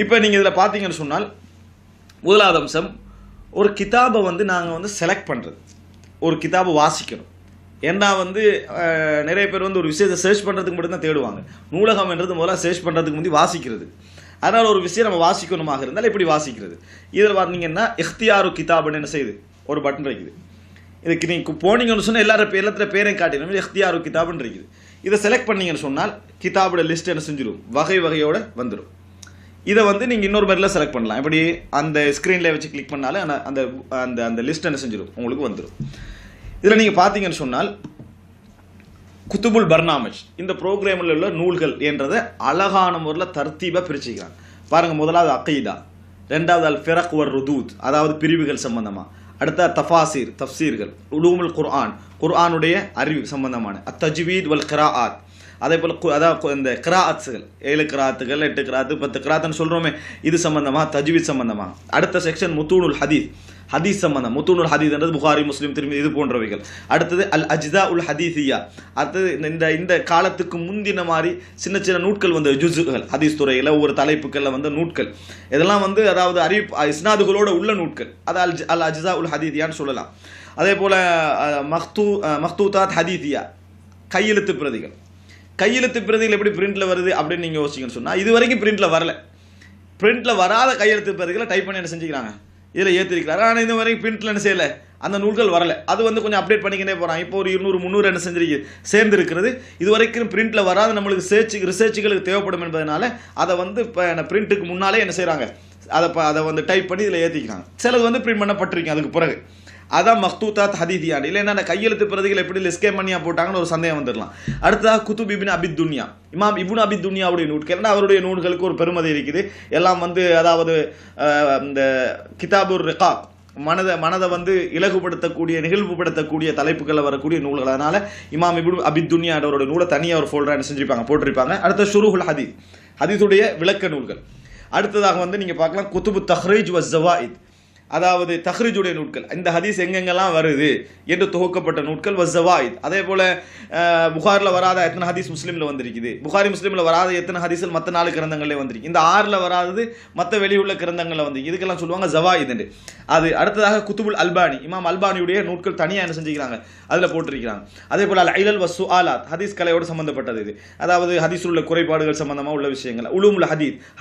இப்போ நீங்கள் இதில் பார்த்தீங்கன்னு சொன்னால் முதலாவது அம்சம், ஒரு கிதாபை வந்து நாங்கள் வந்து செலக்ட் பண்ணுறது, ஒரு கிதாபை வாசிக்கணும். ஏன்னா வந்து நிறைய பேர் வந்து ஒரு விஷயத்தை சர்ச் பண்ணுறதுக்கு மட்டும்தான் தேடுவாங்க. நூலகம் என்றது முதல்ல சர்ச் பண்ணுறதுக்கு முந்தி வாசிக்கிறது. அதனால் ஒரு விஷயம் நம்ம வாசிக்கணுமாக இருந்தால் எப்படி வாசிக்கிறது? இதில் பார்த்தீங்கன்னா இஃப்தியாரு கிதாப்னு என்ன செய்யுது, ஒரு பட்டன் இருக்குது. இதுக்கு நீங்கள் போனீங்கன்னு சொன்னால் எல்லாத்துல பேரையும் காட்டினோம், இஃப்தியாரு கிதாப்னு இருக்குது. இதை செலக்ட் பண்ணீங்கன்னு சொன்னால் கிதாபோட லிஸ்ட் என்ன செஞ்சிடும், வகையோட வந்துடும். இதை வந்து நீங்கள் இன்னொரு மாதிரிலாம் செலக்ட் பண்ணலாம். எப்படி அந்த ஸ்க்ரீனில் வச்சு கிளிக் பண்ணாலும் அந்த அந்த அந்த லிஸ்ட் என்ன செஞ்சிடும், உங்களுக்கு வந்துடும். இதில் நீங்கள் பார்த்தீங்கன்னு சொன்னால் குத்துபுல் பர்னாமஜ், இந்த ப்ரோக்ராமில் உள்ள நூல்கள் என்றதை அழகான முறையில் தர்த்தீபாக பிரிச்சுக்கிறாங்க. பாருங்கள், முதலாவது அக்கீதா, ரெண்டாவது அல் ஃபிரக் வர் ருதூத், அதாவது பிரிவுகள் சம்பந்தமாக. அடுத்த தஃபாசீர், தஃப்சீர்கள், உலூமுல் குர்ஆனுடைய அறிவு சம்பந்தமான, அத்தஜ்வீத் வல் கிராஆத், அதே போல் அதாவது இந்த கிராஅத்துகள் 7 கிராத்துகள் 8 கிராத்து 10 கிராத்துன்னு சொல்கிறோமே, இது சம்பந்தமாக, தஜ்வீத் சம்பந்தமாக. அடுத்த செக்ஷன் முத்தூனுல் ஹதீஸ் சம்பந்தம். முத்தூனுல் ஹதீஸ் என்றது புகாரி, முஸ்லிம், திரும்பி இது போன்றவைகள். அடுத்தது அல் அஜ்தா உல் ஹதீசியா, அடுத்தது இந்த காலத்துக்கு முந்தின மாதிரி சின்ன சின்ன நூட்கள் வந்து ஜுஸுகள், ஹதீஸ் துறையில் ஒவ்வொரு தலைப்புகளில் வந்து நூட்கள், இதெல்லாம் வந்து அதாவது இஸ்னாதுகளோட உள்ள நூட்கள், அது அல் அஜ்தா உல் ஹதீசியான்னு சொல்லலாம். அதே போல் மக்தூதாத் ஹதீசியா, கையெழுத்து பிரதிகள். கையெழுத்து பிரதிகள் எப்படி பிரிண்டில் வருது அப்படின்னு நீங்கள் யோசிச்சிங்கன்னு சொன்னால், இது வரைக்கும் பிரிண்டில் வரல. பிரிண்டில் வராத கையெழுத்து பிரதிகளை டைப் பண்ணி என்ன செஞ்சுக்கிறாங்க, இதில் ஏற்றிருக்கிறாரு. ஆனால் இது வரைக்கும் பிரிண்டில் என்ன செய்யலை, அந்த நூல்கள் வரலை. அது வந்து கொஞ்சம் அப்டேட் பண்ணிக்கிட்டே போகிறாங்க. இப்போ ஒரு 200-300 என்ன செஞ்சிருக்கு, சேர்ந்து இருக்கிறது. இது வரைக்கும் பிரிண்டில் வராத நம்மளுக்கு ரிசர்ச்சுகளுக்கு தேவைப்படும் என்பதனால அதை வந்து இப்போ பிரிண்ட்டுக்கு முன்னாலே என்ன செய்கிறாங்க, அதை வந்து டைப் பண்ணி இதில் ஏற்றிக்கிறாங்க. சிலது வந்து பிரிண்ட் பண்ணப்பட்டிருக்கீங்க அதுக்கு பிறகு. அதான் மக்தூதாத் ஹதீதியான். இல்லைன்னா அந்த கையெழுத்து பிரதிகள் எப்படி எஸ்கேப் பண்ணியா போட்டாங்கன்னு ஒரு சந்தேகம் வந்துடலாம். அடுத்ததாக குத்துப் இப்னு அபி துன்யா, இமாம் இப்னு அபி துன்யாவுடைய நூல்கள், அவருடைய நூல்களுக்கு ஒரு பெருமதி இருக்குது. எல்லாம் வந்து அதாவது இந்த கிதாபுர் ரிகாக், மனதை வந்து இலகுபடுத்தக்கூடிய, நிகழ்வுபடுத்தக்கூடிய தலைப்புகளில் வரக்கூடிய நூல்கள். அதனால இமாம் இப்னு அபி துன்யா அவருடைய நூலை தனியாக ஒரு ஃபோல்டராக செஞ்சிருப்பாங்க, போட்டிருப்பாங்க. அடுத்த ஷுரூஹுல் ஹதீஸுடைய விளக்க நூல்கள். அடுத்ததாக வந்து நீங்கள் பார்க்கலாம் குத்துபு தஹ்ரீஜ் வ ஸவாயித், அதாவது தஹ்ரீஜுடைய நூட்கள், இந்த ஹதீஸ் எங்கெங்கெல்லாம் வருது என்று தொகுக்கப்பட்ட நூட்கள். வஸ்ஸவாயித், அதே போல் புகாரில் வராத எத்தனை ஹதீஸ் முஸ்லீமில் வந்திருக்குது, புகாரி முஸ்லீமில் வராத எத்தனை ஹதீஸில் மற்ற 4 கிரந்தங்களே வந்திருக்கு, இந்த 6ல் வராதது மற்ற வெளியுள்ள கிரந்தங்களில் வந்து, இதுக்கெல்லாம் சொல்லுவாங்க ஸவாயித் என்று. அது அடுத்ததாக குத்துபுல் அல்பானி, இமாம் அல்பானியுடைய நூட்கள் தனியாக என்ன செஞ்சுக்கிறாங்க, அதில் போட்டிருக்கிறாங்க. அதே போல் அல் இலல் வஸ் சுஆலாத், ஹதீஸ் கலையோடு சம்பந்தப்பட்டது இது, அதாவது ஹதீஸில் உள்ள குறைபாடுகள் சம்பந்தமாக உள்ள விஷயங்கள். உலூமுல்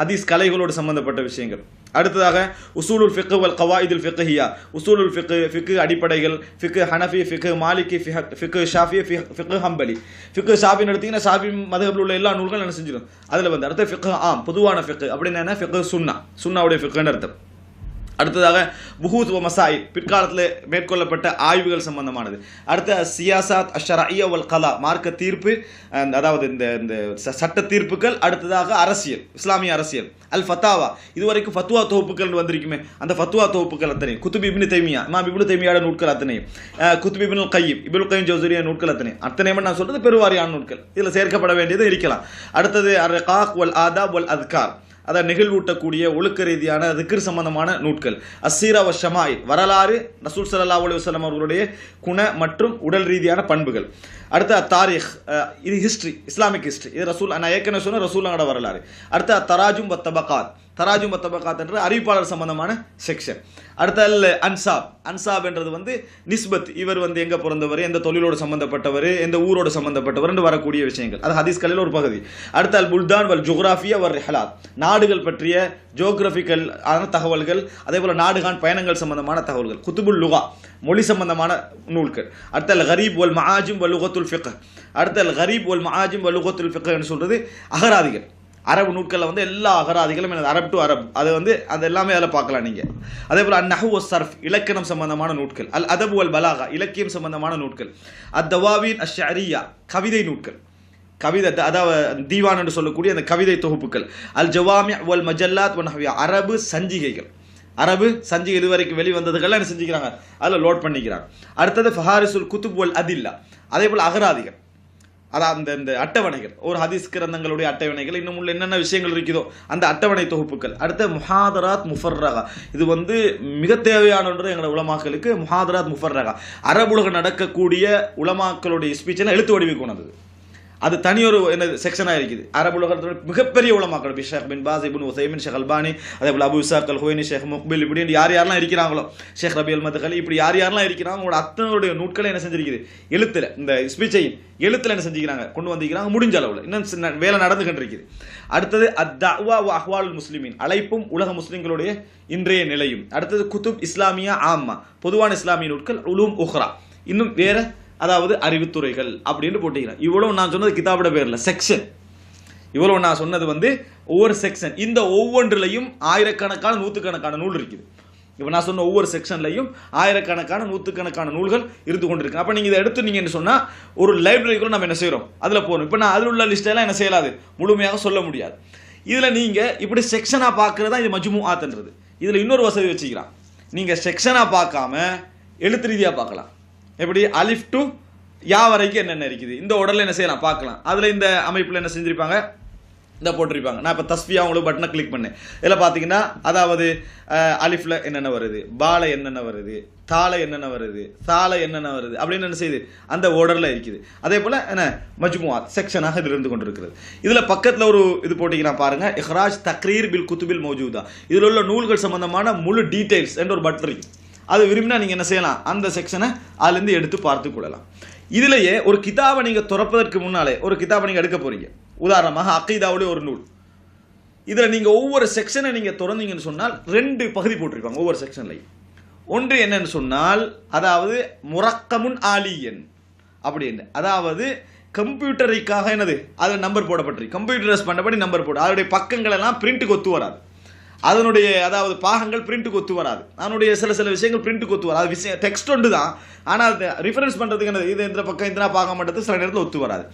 ஹதீஸ் கலைகளோடு சம்பந்தப்பட்ட விஷயங்கள். அடுத்ததாக உசூலுல் ஃபிக்ஹ் வல் கவாயிதுல் ஃபிக்ஹியா, உசூலுல் ஃபிக்ஹ் அடிப்படைகள், ஃபிக்ஹ் ஹனஃபி, ஃபிக்ஹ் மாலிகி, ஃபிக்ஹ் ஷாஃபி, ஃபிக்ஹ் ஹம்பலி. ஃபிக்ஹ் ஷாஃபின்னு எடுத்தீங்கன்னா ஷாஃபி மதஹபில் உள்ள எல்லா நூல்களும் என்ன செஞ்சிடும் அதில் வந்து. அடுத்த ஃபிக்ஹ் ஆம், பொதுவான ஃபிக்ஹ் அப்படின்னு என்ன, ஃபிக்ஹ் சுன்னாவுடைய ஃபிக்ஹ்னு அர்த்தம். அடுத்ததாக புஹூத் வ மசாயில், பிற்காலத்தில் மேற்கொள்ளப்பட்ட ஆய்வுகள் சம்பந்தமானது. அடுத்த சியாசாத் அஷ்ஷரஇய்யா வல் கலா, மார்க்க தீர்ப்பு, அதாவது இந்த சட்ட தீர்ப்புகள். அடுத்ததாக அரசியல், இஸ்லாமிய அரசியல். அல் ஃபத்தாவா, இதுவரைக்கும் ஃபத்வா தொகுப்புகள் வந்திருக்குமே, அந்த ஃபத்வா தொகுப்புகள் அத்தனையும். குத்துப் இப்னு தைமியா, இமாம் இப்னு தைமியாவோட நூட்கள் அத்தனையும். குத்துப் இப்னுல் கையிம், இப்னுல் கையிம் ஜௌஸரியா நூட்கள் அத்தனையும் நான் சொல்றது பெருவாரியான நூட்கள், இதில் சேர்க்கப்பட வேண்டியது இருக்கலாம். அடுத்தது அர் ரிகாக் வல் ஆதாப் வல் அத்கார், அதை நிகழ்வூட்டக்கூடிய ஒழுக்க ரீதியான திக்ர் சம்பந்தமான நூட்கள். அஸ்ஸீரா வ ஷமாயில், வரலாறு, ரசூல் ஸல்லல்லாஹு அலைஹி வஸல்லம் அவர்களுடைய குண மற்றும் உடல் ரீதியான பண்புகள். அடுத்த தாரீக், இது ஹிஸ்ட்ரி, இஸ்லாமிக் ஹிஸ்ட்ரி, இது ரசூல், நான் ஏற்கனவே சொன்ன ரசூலோட வரலாறு. அடுத்த தராஜும் வ தபகாத் என்ற அறிவிப்பாளர் சம்பந்தமான செக்ஷன். அடுத்த அன்சாப் என்றது வந்து நிஸ்பத், இவர் வந்து எங்கே பிறந்தவர், எந்த தொழிலோடு சம்பந்தப்பட்டவர், எந்த ஊரோடு சம்பந்தப்பட்டவர் என்று வரக்கூடிய விஷயங்கள், அது ஹதீஸ் கலையில் ஒரு பகுதி. அடுத்த அல் புல்தான் வல் ஜுக்ராஃபியா வர் ரிஹலாத், நாடுகள் பற்றிய ஜியோகிராஃபிக்கல் ஆன தகவல்கள். அதே போல் நாடுகான் பயணங்கள் சம்பந்தமான தகவல்கள். குத்துபுல் லுகா, மொழி சம்பந்தமான நூல்கள். அடுத்த அல் கரீப் வல் மஆஜிம் வல் லுகத்துல் ஃபிக்ஹ், அடுத்த அல் கரீப் வல் மஆஜிம் வல் லுகத்துல் ஃபிக்ஹ் என்று சொல்றது அகராதிகள். அரபு நூட்களில் வந்து எல்லா அகராதிகளும் அரபு டு அரபு, அது வந்து அது எல்லாமே அதில் பார்க்கலாம் நீங்கள். அதே போல் அந்நஹு வஸ் சர்ஃப், இலக்கணம் சம்பந்தமான நூட்கள். அல் அதபு வல் பலாகா, இலக்கியம் சம்பந்தமான நூட்கள். அத்தவாவீன் அஷ்ஷஅரியா, கவிதை நூட்கள், கவிதை, அதாவது தீவான் என்று சொல்லக்கூடிய அந்த கவிதை தொகுப்புகள். அல் ஜவாமி வல் மஜல்லாத் வ நஹ்வியா, அரபு சஞ்சிகைகள், இதுவரைக்கும் வெளிவந்ததுக்கெல்லாம் என்ன செஞ்சுக்கிறாங்க, அதில் லோட் பண்ணிக்கிறாங்க. அடுத்தது ஃபஹாரிசுல் குத்துப் வல் அதில்லா, அதே போல் அகராதிகள், அதாவது இந்த அட்டவணைகள், ஒரு ஹதீஸ் கிரந்தங்களுடைய அட்டவணைகள், இன்னும் உள்ள என்னென்ன விஷயங்கள் இருக்குதோ அந்த அட்டவணை தொகுப்புகள். அடுத்த முஹாதராத் முஃபர்ரகா, இது வந்து மிக தேவையான ஒன்று எங்களோட உலமாக்களுக்கு. முஹாதராத் முஃபர்ரகா, அரபுலக நடக்கக்கூடிய உலமாக்களுடைய ஸ்பீச்செல்லாம் எழுத்து வடிவுக்கு கொண்டது. அது தனியொரு என்ன செக்ஷனாக இருக்குது. அரபு உலகத்தோட மிகப்பெரிய உலமாக்கள் ஷேக் பின் பாஸ், இப்னு உசைமின், ஷேக் அல்பானி, அதே போல் அபு இசாக் அல் ஹுவைனி, ஷேக் முக்பில், இப்படி யார் யாரெல்லாம் இருக்கிறாங்களோ, ஷேக் ரபி அல் மத்கலி, இப்படி யார் யாரெல்லாம் இருக்கிறாங்க அவங்களோட அத்தனுடைய நூட்களை என்ன செஞ்சிருக்குது, எழுத்துல இந்த ஸ்பீச்சையும் எழுத்துல என்ன செஞ்சுக்கிறாங்க, கொண்டு வந்திருக்கிறாங்க. முடிஞ்ச அளவில் இன்னும் வேலை நடந்துகிட்டு இருக்குது. அடுத்தது அத்தஅவா வ அஹ்வால் முஸ்லிமீன், அழைப்பும் உலக முஸ்லிம்களுடைய இன்றைய நிலையும். அடுத்தது குதுப் இஸ்லாமியா ஆம்மா, பொதுவான இஸ்லாமிய நூட்கள். உலூம் உஹ்ரா, இன்னும் வேற அதாவது அறிவுத்துறைகள் அப்படின்னு போட்டிக்கிறேன். இவ்வளவு நான் சொன்னது கிதாபோட பேர்ல செக்ஷன். இவ்வளவு நான் சொன்னது வந்து ஒவ்வொரு செக்ஷன். இந்த ஒவ்வொன்றிலையும் ஆயிரக்கணக்கான நூற்றுக்கணக்கான நூல் இருக்குது. இப்போ நான் சொன்ன ஒவ்வொரு செக்ஷன்லையும் ஆயிரக்கணக்கான நூற்றுக்கணக்கான நூல்கள் இருந்து கொண்டிருக்கு. அப்போ நீங்கள் இதை எடுத்து நீங்கள் என்ன சொன்னால் ஒரு லைப்ரரிக்குள்ள நம்ம என்ன செய்கிறோம், அதில் போகணும். இப்போ நான் அதில் உள்ள லிஸ்ட்டெல்லாம் என்ன செய்யலாது, முழுமையாக சொல்ல முடியாது. இதில் நீங்கள் இப்படி செக்ஷனாக பார்க்குறது தான் இது மஜ்முஆத்ன்றது. இதில் இன்னொரு வசதி வச்சுக்கிறான், நீங்கள் செக்ஷனாக பார்க்காம எழுத்து ரீதியாக பார்க்கலாம். எப்படி அலிஃப் டு யா வரைக்கும் என்னென்ன இருக்குது இந்த உடலில் என்ன செய்யலாம் பார்க்கலாம். அதில் இந்த அமைப்பில் என்ன செஞ்சுருப்பாங்க, இந்த போட்டிருப்பாங்க. நான் இப்போ தஸ்ஃபியா உங்களுக்கு பட்டனை கிளிக் பண்ணேன். இதில் பார்த்தீங்கன்னா அதாவது அலிஃபில் என்னென்ன வருது, பால என்னென்ன வருது, தால என்னென்ன வருது, சால என்னென்ன வருது அப்படின்னு என்ன செய்யுது, அந்த ஓர்டரில் இருக்குது. அதே போல் என்ன மஜ்முஆத் செக்ஷனாக இது இருந்து கொண்டிருக்கிறது. இதில் பக்கத்தில் ஒரு இது போட்டிங்கன்னா பாருங்கள், இஹ்ராஜ் தக்ரீர் பில் குத்துபில் மௌஜூதா, இதில் உள்ள நூல்கள் சம்பந்தமான முழு டீட்டெயில்ஸ் என்ற ஒரு பட்டன் இருக்குது. அது விரும்பினா நீங்கள் என்ன செய்யலாம், அந்த செக்ஷனை அதுலேருந்து எடுத்து பார்த்து கொள்ளலாம். இதுலேயே ஒரு கிதாபை நீங்கள் துறப்பதற்கு முன்னாலே ஒரு கிதாபை நீங்கள் எடுக்க போகிறீங்க. உதாரணமாக அக்கீதாவுடைய ஒரு நூல். இதில் நீங்கள் ஒவ்வொரு செக்ஷனை நீங்கள் திறந்தீங்கன்னு சொன்னால் 2 பகுதி போட்டிருப்பாங்க ஒவ்வொரு செக்ஷன்லையும். ஒன்று என்னன்னு சொன்னால் அதாவது முரக்கமுன் ஆலியன் அப்படின்னு, அதாவது கம்ப்யூட்டருக்காக என்னது அதில் நம்பர் போடப்பட்டிருக்கு, கம்ப்யூட்டரைஸ் பண்ணபடி நம்பர் போடு. அதனுடைய பக்கங்கள் எல்லாம் பிரிண்ட்டுக்கு ஒத்து வராது, அதனுடைய அதாவது பாகங்கள் பிரிண்ட்டுக்கு ஒத்து வராது, அதனுடைய சில விஷயங்கள் பிரிண்ட்டுக்கு ஒத்து வராது. விஷயம் டெக்ஸ்ட் ஒன்று தான், ஆனால் அது ரிஃபரன்ஸ் பண்ணுறதுக்கு என்னது இது இந்த பக்கம் இந்த பார்க்க மாட்டது சில நேரத்தில் ஒத்து வராது.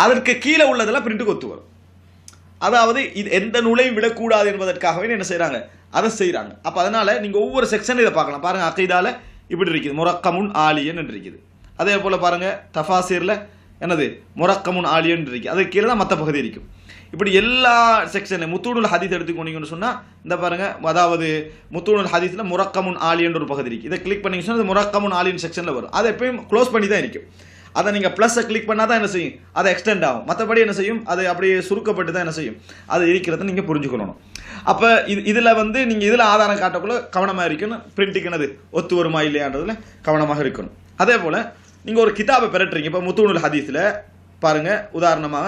அதற்கு கீழே உள்ளதெல்லாம் பிரிண்ட்டுக்கு ஒத்து வரும். அதாவது இது எந்த நூலையும் விடக்கூடாது என்பதற்காகவே என்ன செய்கிறாங்க, அதை செய்கிறாங்க. அப்போ அதனால் நீங்கள் ஒவ்வொரு செக்ஷன் இதை பார்க்கலாம். பாருங்கள், அக்கீதால இப்படி இருக்குது, முரக்கமுன் ஆலியன் என்று இருக்குது. அதே போல் பாருங்கள் தஃபாசீரில் என்னது முரக்கமுன் ஆலியன் இருக்குது. அதுக்கு கீழே தான் மற்ற பகுதி இருக்கும். இப்படி எல்லா செக்ஷன்லையும் முத்தூனுல் ஹதீஸ் எடுத்துக்கொண்டீங்கன்னு சொன்னால் இந்த பாருங்கள், அதாவது முத்தூனுல் ஹதீஸில் முரக்கமுன் ஆலியன்ற ஒரு பகுதி இருக்குது. இதை கிளிக் பண்ணிங்கன்னா அது முரக்கமுன் ஆலியன் செக்ஷனில் வரும். அதை எப்பயும் க்ளோஸ் பண்ணி தான் இருக்கும். அதை நீங்கள் ப்ளஸ்ஸை கிளிக் பண்ணால் தான் என்ன செய்யும், அதை எக்ஸ்டெண்ட் ஆகும். மற்றபடி என்ன செய்யும், அது அப்படியே சுருக்கப்பட்டு தான் என்ன செய்யும், அது இருக்கிறத நீங்கள் புரிஞ்சுக்கணும். அப்போ இதில் வந்து நீங்கள் இதில் ஆதாரம் காட்டக்குள்ள கவனமாக இருக்கணும். பிரிண்ட்டுக்கு என்னது ஒத்து வருமா இல்லையான்றதுல கவனமாக இருக்கணும். அதே போல் நீங்கள் ஒரு கிதாபை பெறட்டுறீங்க. இப்போ முத்தூனுல் ஹதீஸில் பாருங்கள், உதாரணமாக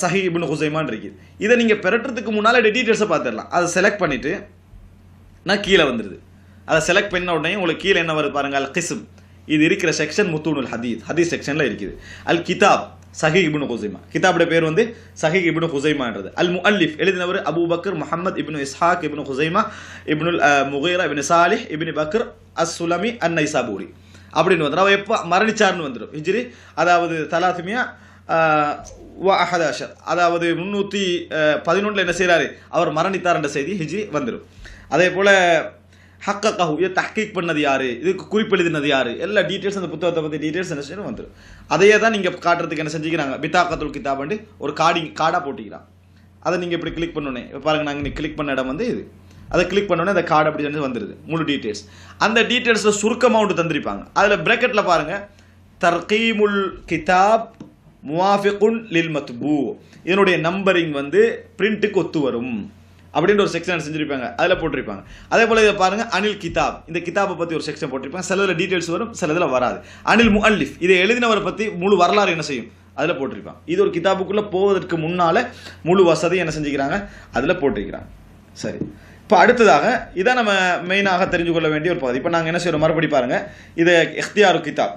சஹீஹ் இப்னு ஹுஸைமான் இருக்குது. இதை நீங்கள் பெறட்டுறதுக்கு முன்னால் டீட்டெயில்ஸை பார்த்துடலாம். அதை செலக்ட் பண்ணிவிட்டு நான் கீழே வந்துடுது. அதை செலக்ட் பண்ண உடனே உங்களுக்கு கீழே என்ன வருது பாருங்கள், அல் கிஸ்ம், இது இருக்கிற செக்ஷன் முத்தூனுல் ஹதீஸ் செக்ஷனில் இருக்குது. அல் கிதாப் சஹீஹ் இப்னு ஹுஸைமா, கிதாபுடைய பேர் வந்து சஹீஹ் இப்னு ஹுஸைமான்றது. அல் முஅல்லிஃப் எழுதினவர் அபூபக்கர் முஹம்மத் இப்னு இஸ்ஹாக் இப்னு ஹுஸைமா இப்னுல் முகீரா இப்னு சாலிஹ் இப்னு பக்ர் அஸ்-சுலமி அன்-நைசாபூரி அப்படின்னு வந்துடும். அவர் எப்போ மரணிச்சார்னு வந்துடும், ஹிஜ்ரி அதாவது 311, அதாவது 311 என்ன செய்கிறாரு, அவர் மரணித்தார் என்ற செய்தி ஹிஜ்ரி வந்துடும். அதே போல் ஹக்கஹு, இதை தஹ்கீக் பண்ணது யார், இதுக்கு குறிப்பெழுதினது யார், எல்லா டீட்டெயில்ஸ் அந்த புத்தகத்தை பற்றி டீட்டெயில்ஸ் என்ன செய்யணும் வந்துடும். அதையே தான் நீங்கள் காட்டுறதுக்கு என்ன செஞ்சுக்கிறாங்க, பிதாக்கத்துல் கிதாபண்டு ஒரு கார்டாக போட்டிக்கிறான். அதை நீங்கள் இப்படி கிளிக் பண்ணோன்னே பாருங்கள், நாங்கள் நீங்கள் கிளிக் பண்ண இடம் வந்து இது. அதை கிளிக் பண்ணோன்னே அந்த கார்டு அப்படி வந்து வந்துடுது முழு டீட்டெயில்ஸ். அந்த டீட்டெயில்ஸில் சுருக்கமாக ஒன்று தந்திருப்பாங்க. அதில் ப்ராக்கெட்டில் பாருங்கள், தர்கீமுல் கிதாப் முவாஃபிகுன் லில் மத்பூ, இதனுடைய நம்பரிங் வந்து பிரிண்ட்டுக்கு ஒத்து வரும் அப்படின்ற ஒரு செக்ஷன் செஞ்சுருப்பாங்க, அதில் போட்டிருப்பாங்க. அதே போல் இதை பாருங்கள், அனில் கிதாப், இந்த கிதாபை பற்றி ஒரு செக்ஷன் போட்டிருப்பாங்க. சில இதில் டீட்டெயில்ஸ் வரும், சில இதில் வராது. அனில் முஅல்லிஃப், இதை எழுதினவரை பற்றி முழு வரலாறு என்ன செய்யும் அதில் போட்டிருப்பாங்க. இது ஒரு கிதாபுக்குள்ளே போவதற்கு முன்னால் முழு வசதி என்ன செஞ்சுக்கிறாங்க அதில் போட்டிருக்கிறாங்க. சரி, இப்போ அடுத்ததாக இதை நம்ம மெயினாக தெரிஞ்சு கொள்ள வேண்டிய ஒரு பகுதி. இப்போ நாங்கள் என்ன செய்கிறோம், மறுபடி பாருங்கள், இது இக்தியாரு கிதாப்